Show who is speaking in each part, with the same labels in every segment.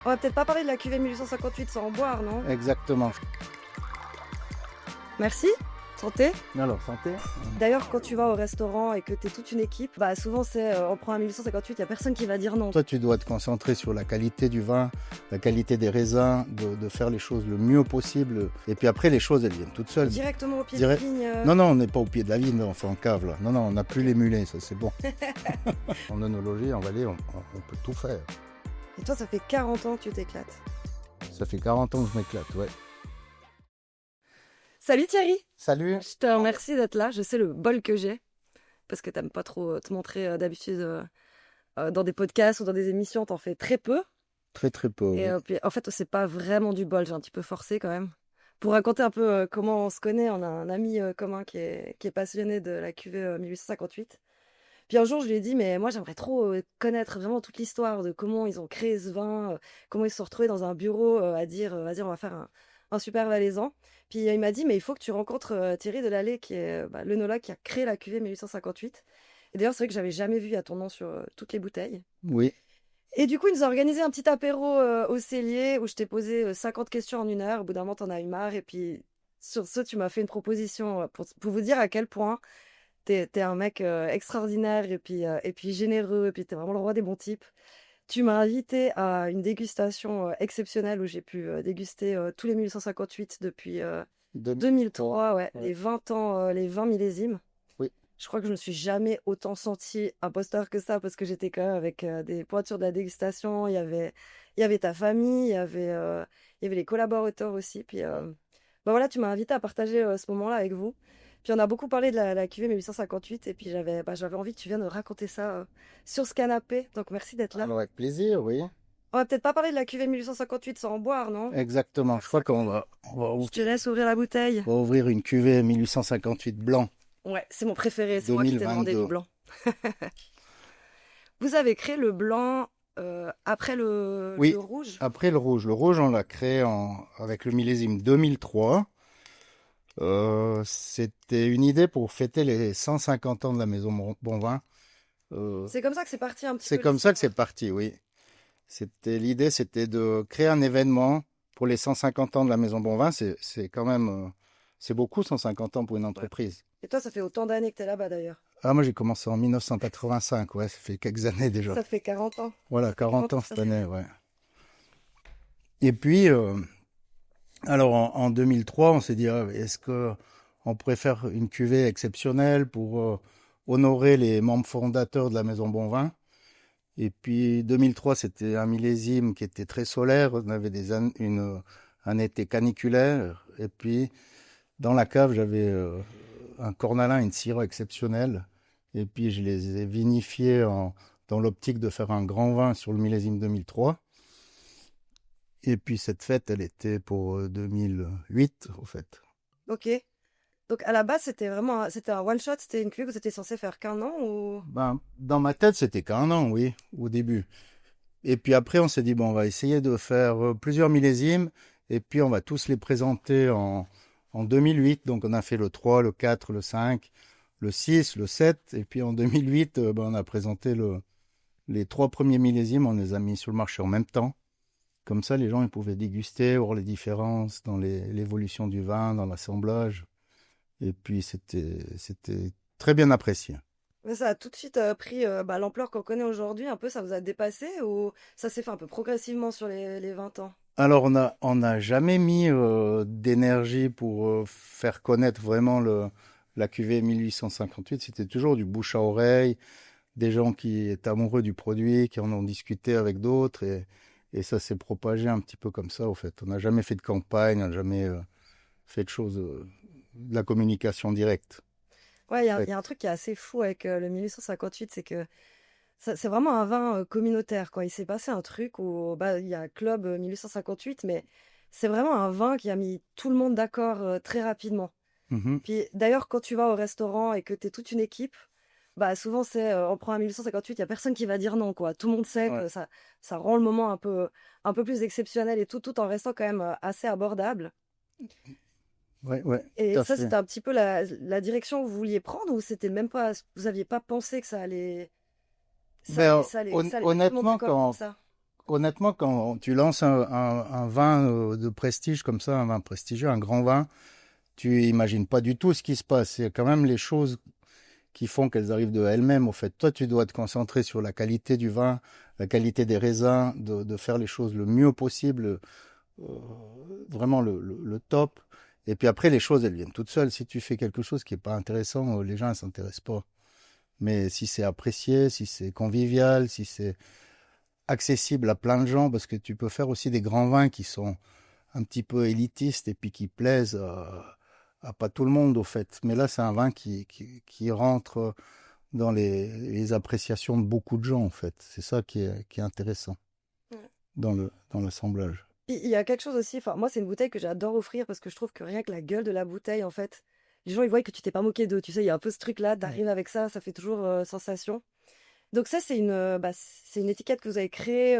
Speaker 1: On va peut-être pas parler de la cuvée 1858 sans en boire, non?
Speaker 2: Exactement.
Speaker 1: Merci, santé.
Speaker 2: Alors, santé.
Speaker 1: D'ailleurs, quand tu vas au restaurant et que t'es toute une équipe, bah souvent c'est on prend un 1858, il y a personne qui va dire non.
Speaker 2: Toi, tu dois te concentrer sur la qualité du vin, la qualité des raisins, de faire les choses le mieux possible. Et puis après, les choses, elles viennent toutes seules.
Speaker 1: Directement au pied
Speaker 2: Dirais-
Speaker 1: de vigne.
Speaker 2: Non, non, on n'est pas au pied de la vigne, on fait en cave là. Non, non, on n'a plus les mulets, ça c'est bon. En œnologie, en Valais, on peut tout faire.
Speaker 1: Et toi, ça fait 40 ans que tu t'éclates.
Speaker 2: Ça fait 40 ans que je m'éclate, ouais.
Speaker 1: Salut Thierry,
Speaker 2: Salut.
Speaker 1: je te remercie d'être là. Je sais le bol que j'ai, parce que t'aimes pas trop te montrer d'habitude dans des podcasts ou dans des émissions, t'en fais très peu.
Speaker 2: Très très peu.
Speaker 1: Et
Speaker 2: Oui.
Speaker 1: puis, en fait, c'est pas vraiment du bol, j'ai un petit peu forcé quand même. Pour raconter un peu comment on se connaît, on a un ami commun qui est passionné de la cuvée 1858. Puis un jour, je lui ai dit, mais moi, j'aimerais trop connaître vraiment toute l'histoire de comment ils ont créé ce vin, comment ils se sont retrouvés dans un bureau à dire, vas-y, on va faire un super valaisan. Puis il m'a dit, mais il faut que tu rencontres Thierry Delallay, qui est l'œnologue qui a créé la cuvée 1858. Et d'ailleurs, c'est vrai que j'avais jamais vu à ton nom sur toutes les bouteilles.
Speaker 2: Oui.
Speaker 1: Et du coup, ils nous ont organisé un petit apéro au cellier où je t'ai posé 50 questions en 1 heure. Au bout d'un moment, t'en as eu marre. Et puis, sur ce, tu m'as fait une proposition pour vous dire à quel point t'es un mec extraordinaire et puis généreux. Et puis, t'es vraiment le roi des bons types. Tu m'as invité à une dégustation exceptionnelle où j'ai pu déguster tous les 1858 depuis 2003, ouais,
Speaker 2: Ouais.
Speaker 1: les 20 ans, les 20 millésimes.
Speaker 2: Oui.
Speaker 1: Je crois que je me suis jamais autant senti imposteur que ça parce que j'étais quand même avec des pointures de la dégustation. Il y avait ta famille, il y avait les collaborateurs aussi. Puis bah voilà, tu m'as invité à partager ce moment-là avec vous. Puis on a beaucoup parlé de la cuvée 1858 et puis j'avais envie que tu viennes raconter ça sur ce canapé. Donc merci d'être là.
Speaker 2: Alors avec plaisir, oui.
Speaker 1: On va peut-être pas parler de la cuvée 1858 sans en boire, non?
Speaker 2: Exactement. Je crois
Speaker 1: Je te laisse ouvrir la bouteille.
Speaker 2: on va ouvrir une cuvée 1858 blanc
Speaker 1: Ouais, c'est mon préféré, c'est moi qui t'ai demandé du
Speaker 2: 2022.
Speaker 1: blanc. Vous avez créé le blanc après le
Speaker 2: Oui.
Speaker 1: rouge?
Speaker 2: Après le rouge. Le rouge, on l'a créé avec le millésime 2003. C'était une idée pour fêter les 150 ans de la maison Bonvin.
Speaker 1: C'est comme ça que c'est parti un petit
Speaker 2: C'est
Speaker 1: peu
Speaker 2: comme ça que c'est
Speaker 1: l'histoire.
Speaker 2: parti, oui. L'idée, c'était de créer un événement pour les 150 ans de la maison Bonvin. C'est quand même, c'est beaucoup 150 ans pour une
Speaker 1: Ouais.
Speaker 2: entreprise.
Speaker 1: Et toi, ça fait autant d'années que t'es là-bas d'ailleurs.
Speaker 2: Ah, moi, j'ai commencé en 1985, ouais, ça fait quelques années déjà.
Speaker 1: Ça fait 40 ans.
Speaker 2: Voilà,
Speaker 1: Ça fait
Speaker 2: 40
Speaker 1: 40 ans
Speaker 2: ans
Speaker 1: que ça
Speaker 2: cette
Speaker 1: fait.
Speaker 2: année, ouais. Et puis, alors en 2003, on s'est dit, ah, est-ce que on pourrait faire une cuvée exceptionnelle pour honorer les membres fondateurs de la maison Bonvin? Et puis 2003, c'était un millésime qui était très solaire. On avait un été caniculaire. Et puis dans la cave, j'avais un cornalin, une syrah exceptionnelle. Et puis je les ai vinifiés dans l'optique de faire un grand vin sur le millésime 2003. Et puis cette fête, elle était pour 2008, au fait.
Speaker 1: Ok. Donc à la base, c'était un one shot, c'était une cuvée que vous étiez censé faire qu'un an ou...
Speaker 2: Ben, dans ma tête, c'était qu'un an, oui, au début. Et puis après, on s'est dit, bon, on va essayer de faire plusieurs millésimes, et puis on va tous les présenter en 2008. Donc on a fait le 3, le 4, le 5, le 6, le 7, et puis en 2008, ben, on a présenté les 3 premiers millésimes, on les a mis sur le marché en même temps. Comme ça, les gens ils pouvaient déguster, voir les différences dans l'évolution du vin, dans l'assemblage. Et puis c'était très bien apprécié.
Speaker 1: Mais ça a tout de suite pris l'ampleur qu'on connaît aujourd'hui. Un peu, ça vous a dépassé ou ça s'est fait un peu progressivement sur les 20 ans?
Speaker 2: Alors, on n'a jamais mis d'énergie pour faire connaître vraiment la cuvée 1858. C'était toujours du bouche à oreille, des gens qui étaient amoureux du produit, qui en ont discuté avec d'autres, et ça s'est propagé un petit peu comme ça, au fait. On n'a jamais fait de campagne, on n'a jamais fait de choses, de la communication directe.
Speaker 1: Ouais,
Speaker 2: Ouais.
Speaker 1: il y a un truc qui est assez fou avec le 1858, c'est que c'est vraiment un vin communautaire, quoi. Il s'est passé un truc où il y a Club 1858, mais c'est vraiment un vin qui a mis tout le monde d'accord très rapidement.
Speaker 2: Mhm.
Speaker 1: Puis d'ailleurs, quand tu vas au restaurant et que tu es toute une équipe, bah souvent c'est on prend un 1858, il y a personne qui va dire non, quoi. Tout le monde sait
Speaker 2: Ouais.
Speaker 1: que ça rend le moment un peu plus exceptionnel et tout en restant quand même assez abordable.
Speaker 2: Ouais, ouais, tout
Speaker 1: Et
Speaker 2: à
Speaker 1: ça,
Speaker 2: fait.
Speaker 1: c'était un petit peu la direction que vous vouliez prendre ou c'était même pas, vous aviez pas pensé que ça allait,
Speaker 2: Ben,
Speaker 1: ça allait être tout le monde
Speaker 2: honnêtement,
Speaker 1: d'accord pour ça?
Speaker 2: honnêtement, quand tu lances un vin de prestige comme ça, un vin prestigieux, un grand vin, tu imagines pas du tout ce qui se passe. C'est quand même les choses qui font qu'elles arrivent de elles-mêmes. Au fait, toi, tu dois te concentrer sur la qualité du vin, la qualité des raisins, de faire les choses le mieux possible, euh, vraiment le top. Et puis après, les choses, elles viennent toutes seules. Si tu fais quelque chose qui est pas intéressant, les gens ne s'intéressent pas. Mais si c'est apprécié, si c'est convivial, si c'est accessible à plein de gens, parce que tu peux faire aussi des grands vins qui sont un petit peu élitistes et puis qui plaisent à pas tout le monde, au fait. Mais là, c'est un vin qui rentre dans les appréciations de beaucoup de gens, en fait. C'est ça qui est intéressant
Speaker 1: Ouais.
Speaker 2: dans l'assemblage.
Speaker 1: Il y a quelque chose aussi, enfin, moi, c'est une bouteille que j'adore offrir parce que je trouve que rien que la gueule de la bouteille, en fait, les gens, ils voient que tu t'es pas moqué d'eux. Tu sais, il y a un peu ce truc-là, t'arrives avec ça fait toujours sensation. Donc ça, c'est une étiquette que vous avez créée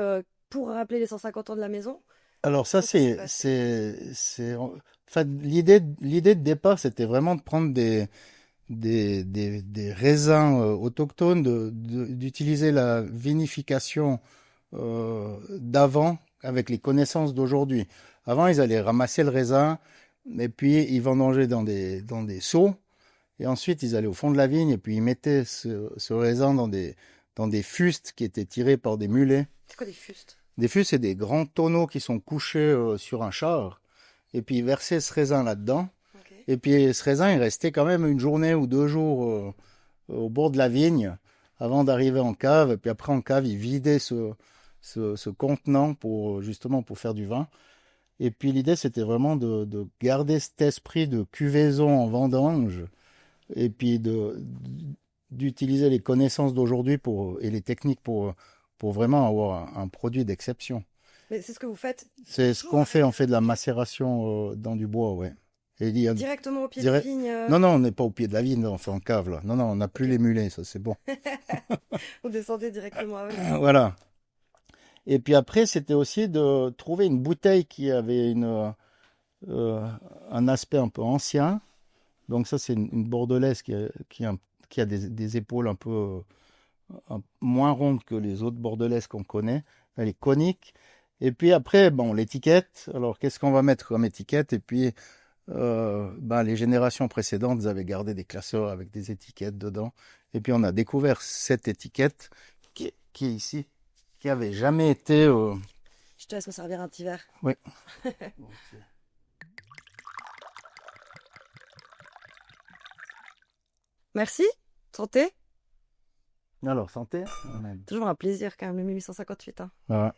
Speaker 1: pour rappeler les 150 ans de la maison.
Speaker 2: Alors ça,
Speaker 1: Comment ça s'est passé?
Speaker 2: enfin, l'idée de départ, c'était vraiment de prendre des raisins autochtones, d'utiliser la vinification d'avant avec les connaissances d'aujourd'hui. Avant, ils allaient ramasser le raisin et puis ils vendangeaient dans des seaux. Et ensuite, ils allaient au fond de la vigne et puis ils mettaient ce raisin dans des fustes qui étaient tirés par des mulets.
Speaker 1: C'est quoi des fustes?
Speaker 2: Des fustes, c'est des grands tonneaux qui sont couchés sur un char. Et puis ils versaient ce raisin là-dedans.
Speaker 1: Ok.
Speaker 2: Et puis ce raisin, il restait quand même une journée ou 2 jours au bord de la vigne avant d'arriver en cave. Et puis après, en cave, ils vidaient ce contenant pour justement pour faire du vin. Et puis l'idée, c'était vraiment de garder cet esprit de cuvaison en vendange et puis d'utiliser les connaissances d'aujourd'hui et les techniques pour vraiment avoir un produit d'exception.
Speaker 1: Mais c'est ce que vous faites
Speaker 2: C'est ce
Speaker 1: toujours
Speaker 2: qu'on fait,
Speaker 1: avec
Speaker 2: on fait de la macération dans du bois, ouais. Et il y a
Speaker 1: directement au pied de
Speaker 2: direct...
Speaker 1: vigne.
Speaker 2: Non, non, on n'est pas au pied de la vigne, on fait en cave, là. Non, non, on n'a plus
Speaker 1: Ok.
Speaker 2: les mulets, ça c'est bon.
Speaker 1: Vous descendez directement avec.
Speaker 2: Voilà. Et puis après, c'était aussi de trouver une bouteille qui avait euh, un aspect un peu ancien. Donc ça, c'est une bordelaise qui a des épaules un peu moins rondes que les autres bordelaises qu'on connaît. Elle est conique. Et puis après, bon, l'étiquette. Alors, qu'est-ce qu'on va mettre comme étiquette? Et puis, ben, les générations précédentes avaient gardé des classeurs avec des étiquettes dedans. Et puis, on a découvert cette étiquette qui est ici, qui avait jamais été...
Speaker 1: Je te laisse me servir un petit verre.
Speaker 2: Oui.
Speaker 1: Merci. Santé.
Speaker 2: Alors, santé.
Speaker 1: Toujours un plaisir quand même, le 1858. Hein.
Speaker 2: Voilà.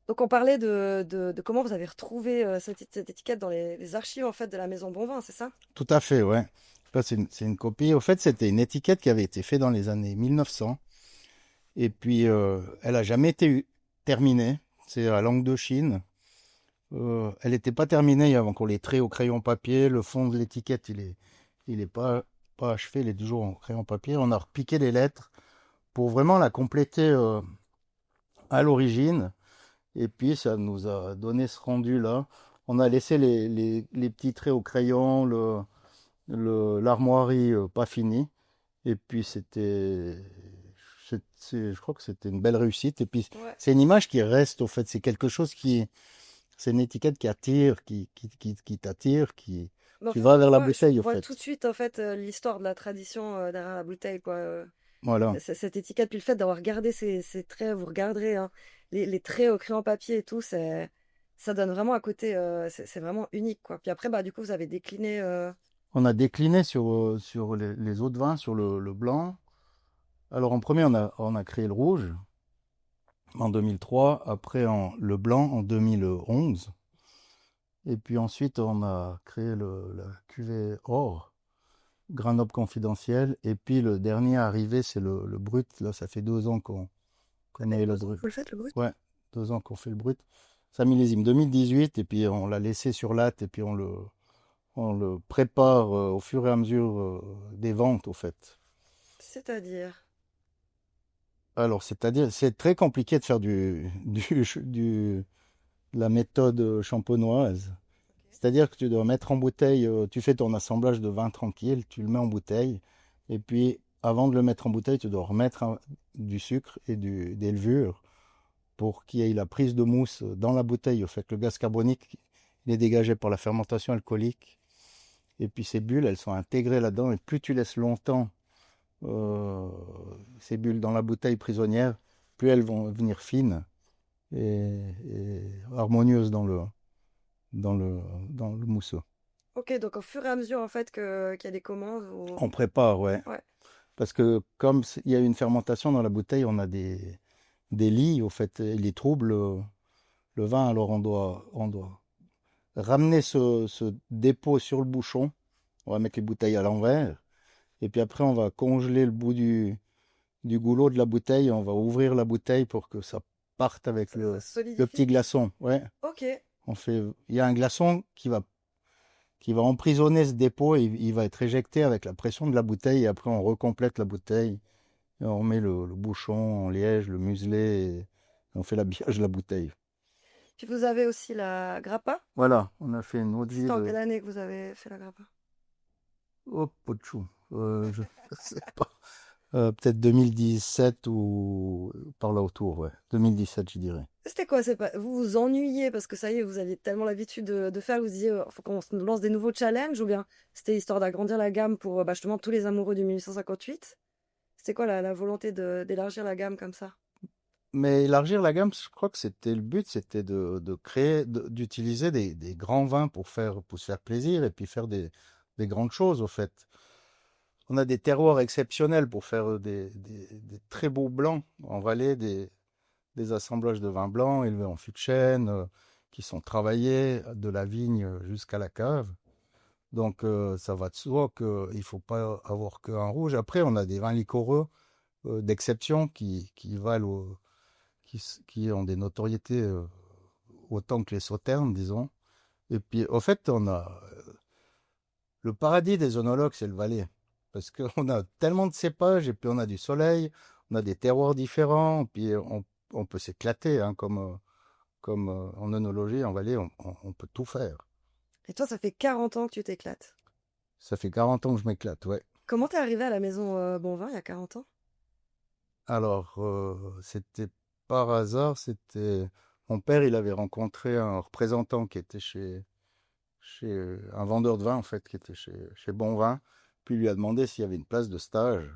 Speaker 1: Donc on parlait de comment vous avez retrouvé cette étiquette dans les archives en fait de la maison Bonvin, c'est ça?
Speaker 2: Tout à fait, ouais. Là, c'est une copie. Au fait, c'était une étiquette qui avait été faite dans les années 1900. Et puis, elle a jamais été terminée. C'est à langue de Chine. Elle n'était pas terminée. Il y avait encore les traits au crayon papier. Le fond de l'étiquette, il est pas achevé. Il est toujours en crayon papier. On a repiqué les lettres pour vraiment la compléter à l'origine. Et puis, ça nous a donné ce rendu-là. On a laissé les petits traits au crayon, l'armoirie pas finie. Et puis je crois que c'était une belle réussite. Et puis
Speaker 1: Ouais.
Speaker 2: c'est une image qui reste au fait. C'est quelque chose c'est une étiquette qui attire, qui t'attire,
Speaker 1: Mais en
Speaker 2: tu
Speaker 1: fait,
Speaker 2: vas vers la bouteille
Speaker 1: on
Speaker 2: au
Speaker 1: voit
Speaker 2: fait.
Speaker 1: tout de suite en fait l'histoire de la tradition derrière la bouteille quoi.
Speaker 2: Voilà.
Speaker 1: Cette étiquette puis le fait d'avoir gardé ces traits, vous regarderez hein, les traits au crayon papier et tout, ça donne vraiment un côté, c'est vraiment unique quoi. Puis après bah du coup vous avez décliné.
Speaker 2: On a décliné sur les autres vins, sur le blanc. Alors en premier, on a créé le rouge en 2003, après le blanc en 2011. Et puis ensuite, on a créé la cuvée or Grenoble confidentiel. Et puis le dernier arrivé, c'est le brut. Là, ça fait 2 ans qu'on connaît le brut.
Speaker 1: Vous le faites le brut?
Speaker 2: Ouais, 2 ans qu'on fait le brut. Ça millésime 2018. Et puis on l'a laissé sur latte. Et puis on le prépare au fur et à mesure des ventes, au fait.
Speaker 1: C'est-à-dire,
Speaker 2: Alors, c'est-à-dire, c'est très compliqué de faire de la méthode champenoise. C'est-à-dire que tu dois mettre en bouteille, tu fais ton assemblage de vin tranquille, tu le mets en bouteille, et puis avant de le mettre en bouteille, tu dois remettre du sucre et des levures pour qu'il y ait la prise de mousse dans la bouteille. Au fait que le gaz carbonique, il est dégagé par la fermentation alcoolique. Et puis ces bulles, elles sont intégrées là-dedans. Et plus tu laisses longtemps euh, ces bulles dans la bouteille prisonnière, plus elles vont venir fines et harmonieuses dans le, dans le mousseux.
Speaker 1: Ok, donc au fur et à mesure en fait qu'il y a des commandes,
Speaker 2: On prépare, ouais.
Speaker 1: ouais.
Speaker 2: Parce que comme il y a une fermentation dans la bouteille, on a des lits, au fait, et les troubles le vin. Alors on doit ramener ce dépôt sur le bouchon. On va mettre les bouteilles à l'envers. Et puis après, on va congeler le bout du goulot de la bouteille. On va ouvrir la bouteille pour que ça parte avec
Speaker 1: Ça
Speaker 2: le
Speaker 1: solidifie.
Speaker 2: petit glaçon. Ouais.
Speaker 1: Ok.
Speaker 2: Il y a un glaçon qui va emprisonner ce dépôt et il va être éjecté avec la pression de la bouteille. Et après, on recomplète la bouteille. Et on met le bouchon en liège, le muselet. Et on fait l'habillage de la bouteille.
Speaker 1: Puis vous avez aussi la grappa.
Speaker 2: Voilà, on a fait une eau de vie
Speaker 1: C'était en
Speaker 2: de...
Speaker 1: quelle année que vous avez fait la grappa?
Speaker 2: Oh, pochou. Je sais pas. Peut-être 2017 ou par là autour, ouais. 2017, je dirais.
Speaker 1: C'était quoi? C'est pas... Vous vous ennuyez parce que ça y est, vous aviez tellement l'habitude de faire, vous disiez, faut qu'on se lance des nouveaux challenges, ou bien c'était histoire d'agrandir la gamme pour bah, justement tous les amoureux du 1858? C'était quoi la volonté d'élargir la gamme comme ça?
Speaker 2: Mais élargir la gamme, je crois que c'était le but, c'était de créer, d'utiliser des grands vins pour se faire plaisir et puis faire des grandes choses, au fait. On a des terroirs exceptionnels pour faire des très beaux blancs en Valais, des assemblages de vins blancs élevés en fût de chêne, qui sont travaillés de la vigne jusqu'à la cave. Donc ça va de soi qu'il ne faut pas avoir qu'un rouge. Après, on a des vins liquoreux d'exception qui valent qui ont des notoriétés autant que les sauternes, disons. Et puis, au fait, on a le paradis des œnologues, c'est le Valais. Parce qu'on a tellement de cépages, et puis on a du soleil, on a des terroirs différents, puis on peut s'éclater, hein, comme en œnologie, en Valais, on peut tout faire.
Speaker 1: Et toi, ça fait 40 ans que tu t'éclates.
Speaker 2: Ça fait 40 ans que je m'éclate, ouais.
Speaker 1: Comment t'es arrivé à la maison Bonvin il y a 40 ans?
Speaker 2: Alors, c'était par hasard, c'était... Mon père, il avait rencontré un représentant qui était chez un vendeur de vin, en fait, qui était chez Bonvin, puis il lui a demandé s'il y avait une place de stage.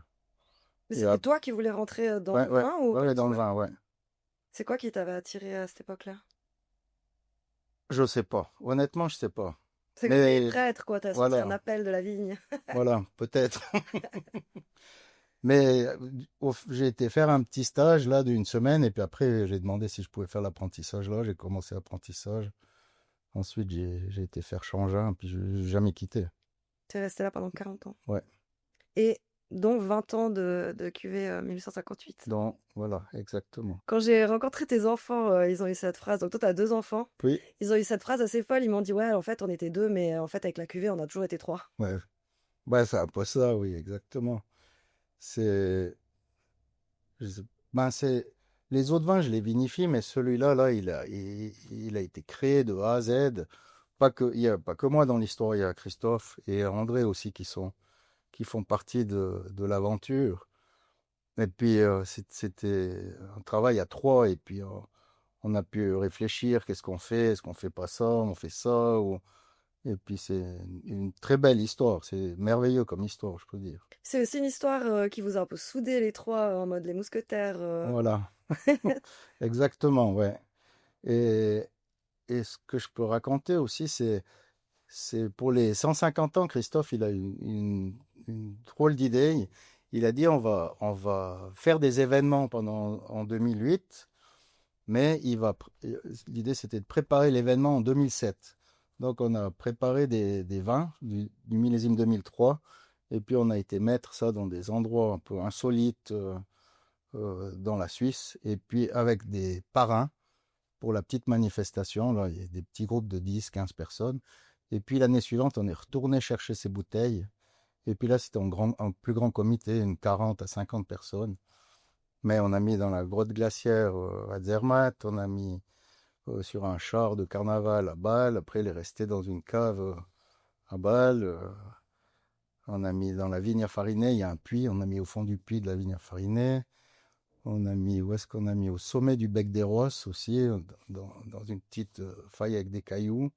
Speaker 1: Mais
Speaker 2: Et
Speaker 1: c'était toi qui voulais rentrer dans
Speaker 2: ouais,
Speaker 1: le
Speaker 2: ouais,
Speaker 1: vin ou pas
Speaker 2: ouais,
Speaker 1: du
Speaker 2: dans
Speaker 1: tout?
Speaker 2: le vin, ouais.
Speaker 1: C'est quoi qui t'avait attiré à cette époque-là?
Speaker 2: Je sais pas. Honnêtement, je sais pas.
Speaker 1: C'est comme les
Speaker 2: Mais
Speaker 1: prêtres, quoi. T'as senti un
Speaker 2: voilà,
Speaker 1: appel de la vigne.
Speaker 2: voilà, peut-être. Mais j'ai été faire un petit stage là d'une semaine et puis après j'ai demandé si je pouvais faire l'apprentissage là. J'ai commencé l'apprentissage. Ensuite j'ai été faire Changin puis je n'ai jamais quitté.
Speaker 1: T'es resté là pendant 40 ans.
Speaker 2: Ouais.
Speaker 1: Et dont 20 ans de cuvée 1858.
Speaker 2: Donc voilà, exactement.
Speaker 1: Quand j'ai rencontré tes enfants, ils ont eu cette phrase. Donc toi, t'as deux enfants.
Speaker 2: Puis
Speaker 1: Ils ont eu cette phrase assez folle. Ils m'ont dit, ouais, en fait, on était deux, mais en fait, avec la cuvée, on a toujours été trois.
Speaker 2: ouais, ouais, c'est un peu ça, oui, exactement. C'est Je sais- Ben, les autres vins, je les vinifie, mais celui-là, là, il a été créé de A à Z. Il y a pas que moi dans l'histoire, il y a Christophe et André aussi qui font partie de l'aventure. Et puis, c'était un travail à trois, et puis on a pu réfléchir, qu'est-ce qu'on fait? Est-ce qu'on fait pas ça? On fait ça? Et puis, c'est une très belle histoire. C'est merveilleux comme histoire, je peux dire.
Speaker 1: C'est aussi une histoire qui vous a un peu soudé les trois en mode les mousquetaires.
Speaker 2: Voilà. Exactement, ouais. Et, et ce que je peux raconter aussi, c'est pour les 150 ans, Christophe, il a eu une drôle d'idée. Il a dit on va faire des événements en 2008, mais l'idée c'était de préparer l'événement en 2007. Donc on a préparé des vins du millésime 2003, et puis on a été mettre ça dans des endroits un peu insolites dans la Suisse, et puis avec des parrains pour la petite manifestation. Là, il y a des petits groupes de 10, 15 personnes. Et puis l'année suivante, on est retourné chercher ces bouteilles. Et puis là, c'était un plus grand comité, une 40 à 50 personnes. Mais on a mis dans la grotte glaciaire à Zermatt, on a mis sur un char de carnaval à Bâle. Après, il est resté dans une cave à Bâle. On a mis dans la Vigne Farinée, il y a un puits. On a mis au fond du puits de la Vigne Farinée. On a mis, où est-ce qu'on a mis? Au sommet du Bec des Rosses aussi, dans une petite faille avec des cailloux.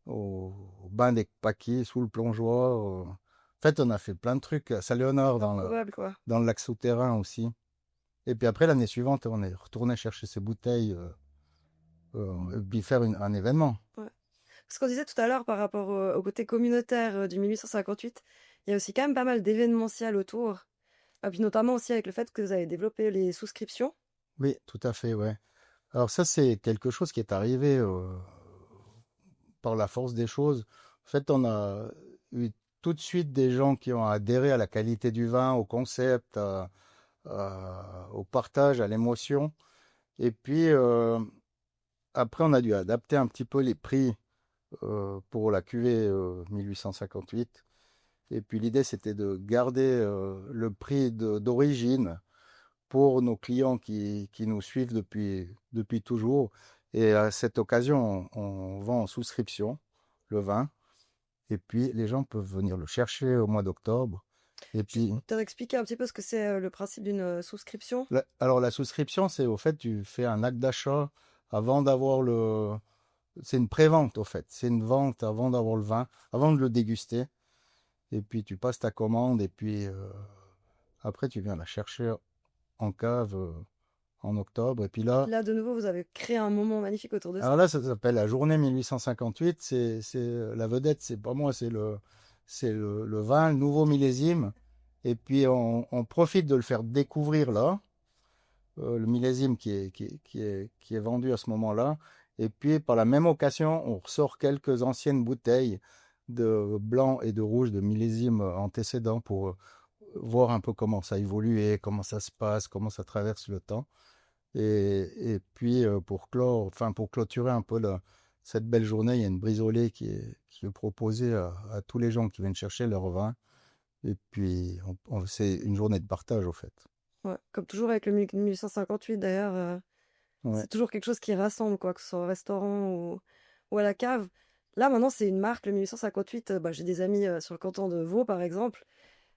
Speaker 2: Au bain des Paquis, sous le plongeoir. En fait, on a fait plein de trucs à Saint-Léonard,
Speaker 1: Improbable, quoi.
Speaker 2: dans le lac souterrain aussi. Et puis après, l'année suivante, on est retourné chercher ces bouteilles et puis faire un événement.
Speaker 1: Ouais. Ce qu'on disait tout à l'heure par rapport au côté communautaire du 1858, il y a aussi quand même pas mal d'événementiel autour. Et puis notamment aussi avec le fait que vous avez développé les souscriptions.
Speaker 2: Oui, tout à fait, ouais. Alors ça, c'est quelque chose qui est arrivé par la force des choses. En fait, on a eu tout de suite des gens qui ont adhéré à la qualité du vin, au concept, au partage, à l'émotion. Et puis, après, on a dû adapter un petit peu les prix pour la cuvée 1858. Et puis, l'idée, c'était de garder le prix d'origine pour nos clients qui nous suivent depuis toujours. Et à cette occasion, on vend en souscription le vin. Et puis, les gens peuvent venir le chercher au mois d'octobre. Et
Speaker 1: Juste
Speaker 2: puis,
Speaker 1: pour te expliquer un petit peu ce que c'est le principe d'une souscription.
Speaker 2: alors la souscription, c'est au fait, tu fais un acte d'achat avant d'avoir le... C'est une pré-vente, au fait. C'est une vente avant d'avoir le vin, avant de le déguster. Et puis, tu passes ta commande et puis après, tu viens la chercher en cave en octobre. Et puis là,
Speaker 1: Là, de nouveau, vous avez créé un moment magnifique autour de ça.
Speaker 2: alors là, ça s'appelle la journée 1858. La vedette, c'est pas moi, c'est le vin, le nouveau millésime. Et puis, on profite de le faire découvrir là, le millésime qui est vendu à ce moment-là. Et puis, par la même occasion, on ressort quelques anciennes bouteilles de blanc et de rouge de millésimes antécédents pour voir un peu comment ça a évolué, comment ça se passe, comment ça traverse le temps. Et puis, pour clôturer un peu cette belle journée, il y a une brise-au-lait qui est proposée à tous les gens qui viennent chercher leur vin. Et puis, c'est une journée de partage, au fait.
Speaker 1: Ouais. Comme toujours avec le 1858, d'ailleurs,
Speaker 2: Ouais.
Speaker 1: c'est toujours quelque chose qui rassemble, quoi, que ce soit au restaurant ou à la cave. Là, maintenant, c'est une marque, le 1858. Bah, j'ai des amis sur le canton de Vaud, par exemple.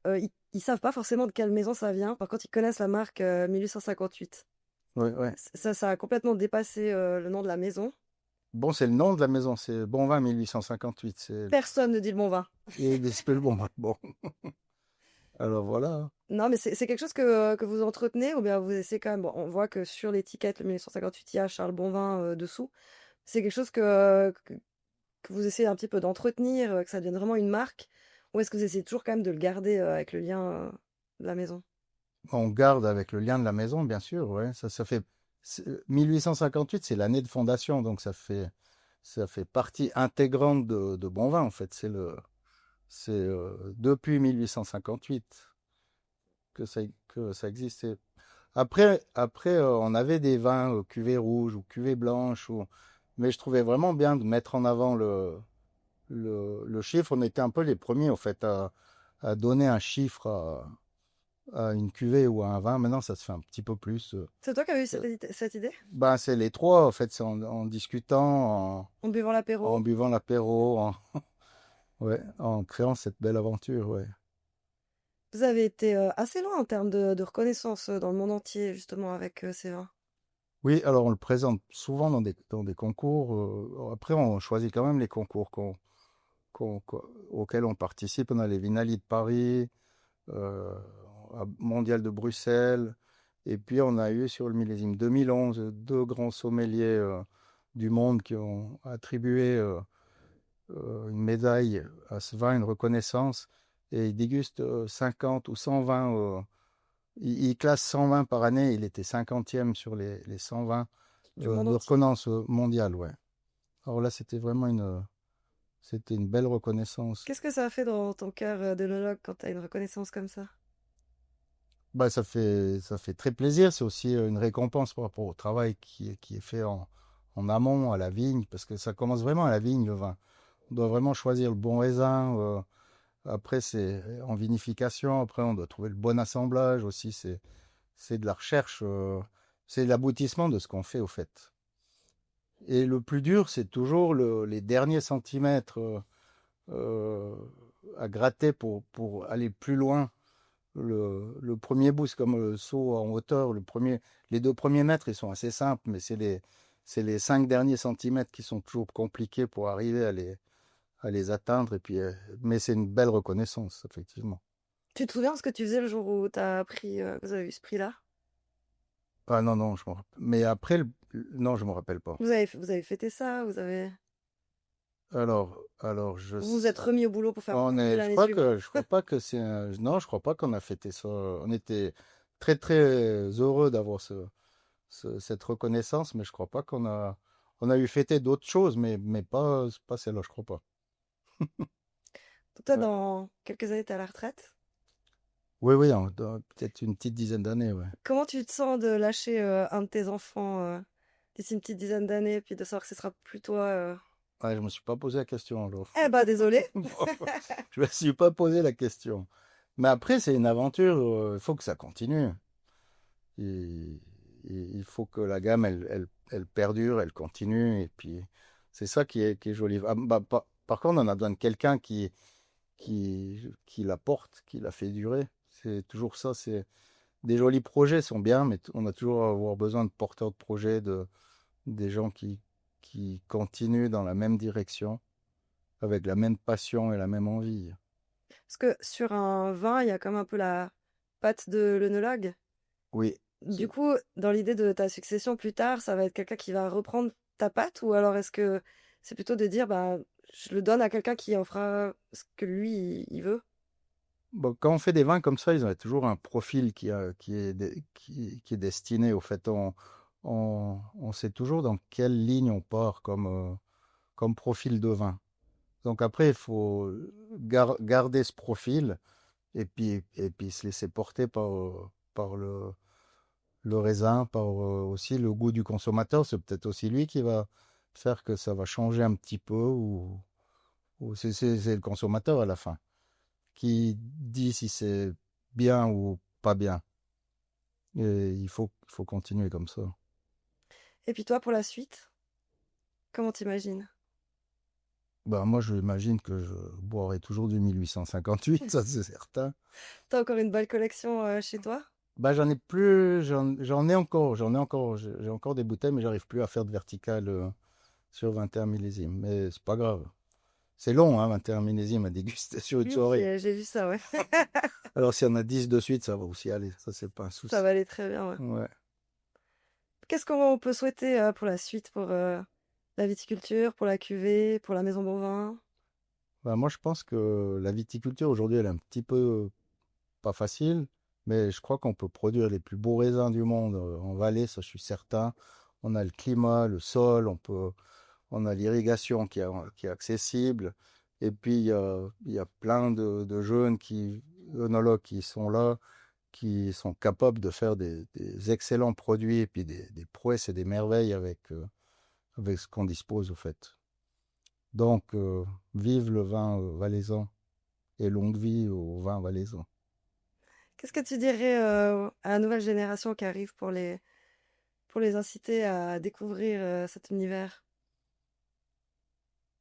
Speaker 1: Ils savent pas forcément de quelle maison ça vient. Par contre, ils connaissent la marque 1858.
Speaker 2: Ouais, ouais.
Speaker 1: Ça a complètement dépassé le nom de la maison.
Speaker 2: Bon, c'est le nom de la maison, c'est Bon Vin 1858.
Speaker 1: Personne ne dit le bon vin.
Speaker 2: Et des espèces bon vin. Bon, alors voilà.
Speaker 1: Non, mais c'est quelque chose que vous entretenez ou bien vous essayez quand même. Bon, on voit que sur l'étiquette, le 1858, il y a Charles Bonvin dessous. C'est quelque chose que vous essayez un petit peu d'entretenir, que ça devienne vraiment une marque, ou est-ce que vous essayez toujours quand même de le garder avec le lien de la maison?
Speaker 2: On garde avec le lien de la maison, bien sûr. Ouais. 1858, c'est l'année de fondation, donc ça fait partie intégrante de Bon Vin, en fait. C'est depuis 1858 que ça existait. Après, on avait des vins cuvée rouge ou cuvée blanche, mais je trouvais vraiment bien de mettre en avant le chiffre. On était un peu les premiers, en fait, à donner un chiffre à une cuvée ou à un vin. Maintenant, ça se fait un petit peu plus.
Speaker 1: C'est toi qui as eu
Speaker 2: Euh,
Speaker 1: cette idée?
Speaker 2: Ben, c'est les trois, en fait. C'est en discutant,
Speaker 1: En buvant
Speaker 2: en
Speaker 1: l'apéro?
Speaker 2: buvant l'apéro, ouais, en créant cette belle aventure, ouais.
Speaker 1: Vous avez été assez loin en termes de reconnaissance dans le monde entier, justement, avec ces vins.
Speaker 2: Oui, alors on le présente souvent dans des concours. Après, on choisit quand même les concours auxquels on participe. On a les Vinali de Paris, euh, Mondial de Bruxelles. Et puis, on a eu sur le millésime 2011 deux grands sommeliers du monde qui ont attribué une médaille à ce vin, une reconnaissance. Et ils dégustent 50 ou 120. Il classe 120 par année. Il était 50e sur les 120
Speaker 1: Du monde
Speaker 2: de
Speaker 1: entier.
Speaker 2: reconnaissance mondiale, ouais. Alors là, c'était une belle reconnaissance.
Speaker 1: Qu'est-ce que ça a fait dans ton cœur d'œnologue quand tu as une reconnaissance comme ça?
Speaker 2: Bah, ça fait très plaisir. C'est aussi une récompense par rapport au travail qui est fait en amont à la vigne, parce que ça commence vraiment à la vigne, le vin. On doit vraiment choisir le bon raisin. Après, c'est en vinification. Après, on doit trouver le bon assemblage aussi. C'est de la recherche. C'est l'aboutissement de ce qu'on fait, au fait. Et le plus dur, c'est toujours les derniers centimètres euh, à gratter pour aller plus loin. Le premier bout, c'est comme le saut en hauteur. Les 2 premiers mètres, ils sont assez simples, mais c'est les 5 derniers centimètres qui sont toujours compliqués pour arriver à les atteindre. Et puis, mais c'est une belle reconnaissance, effectivement.
Speaker 1: Tu te souviens ce que tu faisais le jour où t'as appris que vous avez eu ce prix-là?
Speaker 2: Ah non, non, je me rappelle. Mais après, non, je me rappelle pas.
Speaker 1: Vous avez fêté ça?
Speaker 2: Alors,
Speaker 1: Vous vous êtes remis au boulot pour faire encore mieux l'année suivante?
Speaker 2: je crois pas que non, je crois pas qu'on a fêté ça. On était très, très heureux d'avoir cette reconnaissance, mais je crois pas on a eu fêté d'autres choses, mais pas celle-là, je crois pas.
Speaker 1: Donc toi,
Speaker 2: Ouais.
Speaker 1: dans quelques années, t'es à la retraite.
Speaker 2: Oui, oui, dans peut-être une petite dizaine d'années, ouais.
Speaker 1: Comment tu te sens de lâcher un de tes enfants d'ici une petite dizaine d'années, puis de savoir que ce sera plus toi?
Speaker 2: Ouais, je me suis pas posé la question, alors.
Speaker 1: Eh ben, désolé.
Speaker 2: Je me suis pas posé la question. Mais après, c'est une aventure, il faut que ça continue. Il, il faut que la gamme, elle perdure, elle continue. Et puis, c'est ça qui est joli. Ah, bah, par contre, on a besoin de quelqu'un qui la porte, qui la fait durer. C'est toujours ça. Des jolis projets sont bien, mais on a toujours avoir besoin de porteurs de projets, des gens qui continuent dans la même direction, avec la même passion et la même envie.
Speaker 1: Parce que sur un vin, il y a comme un peu la patte de l'œnologue.
Speaker 2: Oui.
Speaker 1: Du coup, dans l'idée de ta succession plus tard, ça va être quelqu'un qui va reprendre ta patte, ou alors est-ce que c'est plutôt de dire, bah, je le donne à quelqu'un qui en fera ce que lui, il veut?
Speaker 2: Bon, quand on fait des vins comme ça, ils ont toujours un profil qui est destiné. Au fait, on sait toujours dans quelle ligne on part comme profil de vin. Donc après, il faut garder ce profil et puis se laisser porter par le raisin, par aussi le goût du consommateur. C'est peut-être aussi lui qui va faire que ça va changer un petit peu ou c'est le consommateur à la fin qui dit si c'est bien ou pas bien. Et il faut continuer comme ça.
Speaker 1: Et puis toi, pour la suite, comment t'imagines?
Speaker 2: Bah, moi, je imagine que je boirai toujours du 1858, ça c'est certain.
Speaker 1: T'as encore une belle collection chez toi?
Speaker 2: Bah, j'en ai plus, j'en ai encore, j'ai encore des bouteilles, mais j'arrive plus à faire de verticale sur 21 millésimes. Mais c'est pas grave. C'est long, hein, 21 millésimes à déguster sur une
Speaker 1: Oui,
Speaker 2: soirée.
Speaker 1: j'ai vu ça, ouais.
Speaker 2: Alors, s'il y en a 10 de suite, ça va aussi aller. Ça, c'est pas un
Speaker 1: Ça
Speaker 2: souci.
Speaker 1: va aller très bien, ouais.
Speaker 2: Ouais.
Speaker 1: Qu'est-ce qu'on peut souhaiter pour la suite, pour la viticulture, pour la cuvée, pour la maison bovin?
Speaker 2: Bah, moi, je pense que la viticulture aujourd'hui, elle est un petit peu pas facile, mais je crois qu'on peut produire les plus beaux raisins du monde en vallée, ça je suis certain. On a le climat, le sol, on a l'irrigation qui est accessible. Et puis il y a plein de jeunes œnologues qui sont là, qui sont capables de faire des excellents produits et puis des prouesses et des merveilles avec ce qu'on dispose au fait. Donc, vive le vin valaisan et longue vie au vin valaisan.
Speaker 1: Qu'est-ce que tu dirais à la nouvelle génération qui arrive pour les inciter à découvrir cet univers?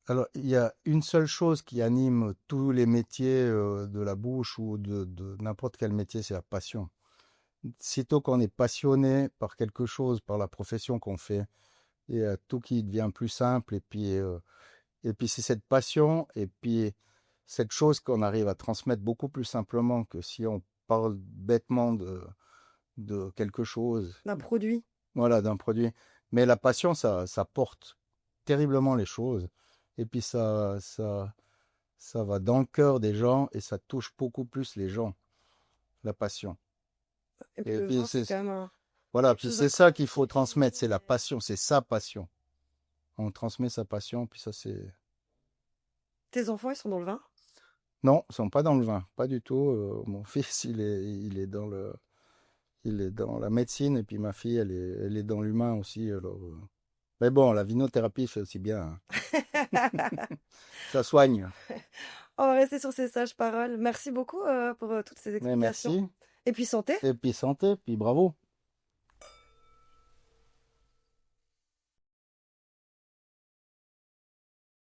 Speaker 2: Alors, il y a une seule chose qui anime tous les métiers de la bouche ou de n'importe quel métier, c'est la passion. Sitôt qu'on est passionné par quelque chose, par la profession qu'on fait, il y a tout qui devient plus simple. Et puis c'est cette passion et puis cette chose qu'on arrive à transmettre beaucoup plus simplement que si on parle bêtement de quelque chose,
Speaker 1: D'un produit?
Speaker 2: voilà, d'un produit. Mais la passion, ça porte terriblement les choses. Et puis ça va dans le cœur des gens et ça touche beaucoup plus les gens, la passion.
Speaker 1: Et puis
Speaker 2: Et
Speaker 1: le
Speaker 2: puis
Speaker 1: vin, c'est quand même
Speaker 2: voilà,
Speaker 1: quelque
Speaker 2: puis
Speaker 1: chose
Speaker 2: c'est ça qu'il
Speaker 1: d'incroyable
Speaker 2: faut
Speaker 1: à
Speaker 2: transmettre, c'est la
Speaker 1: cuisiner.
Speaker 2: passion, c'est sa passion. On transmet sa passion, puis ça c'est...
Speaker 1: Tes enfants, ils sont dans le vin?
Speaker 2: Non, ils sont pas dans le vin, pas du tout. Mon fils, il est dans la médecine et puis ma fille, elle est dans l'humain aussi. Alors, mais bon, la vinothérapie fait aussi bien, hein. Ça soigne.
Speaker 1: On va rester sur ces sages paroles. Merci beaucoup pour toutes ces
Speaker 2: Mais
Speaker 1: explications.
Speaker 2: merci.
Speaker 1: Et puis santé!
Speaker 2: Et puis santé, puis bravo.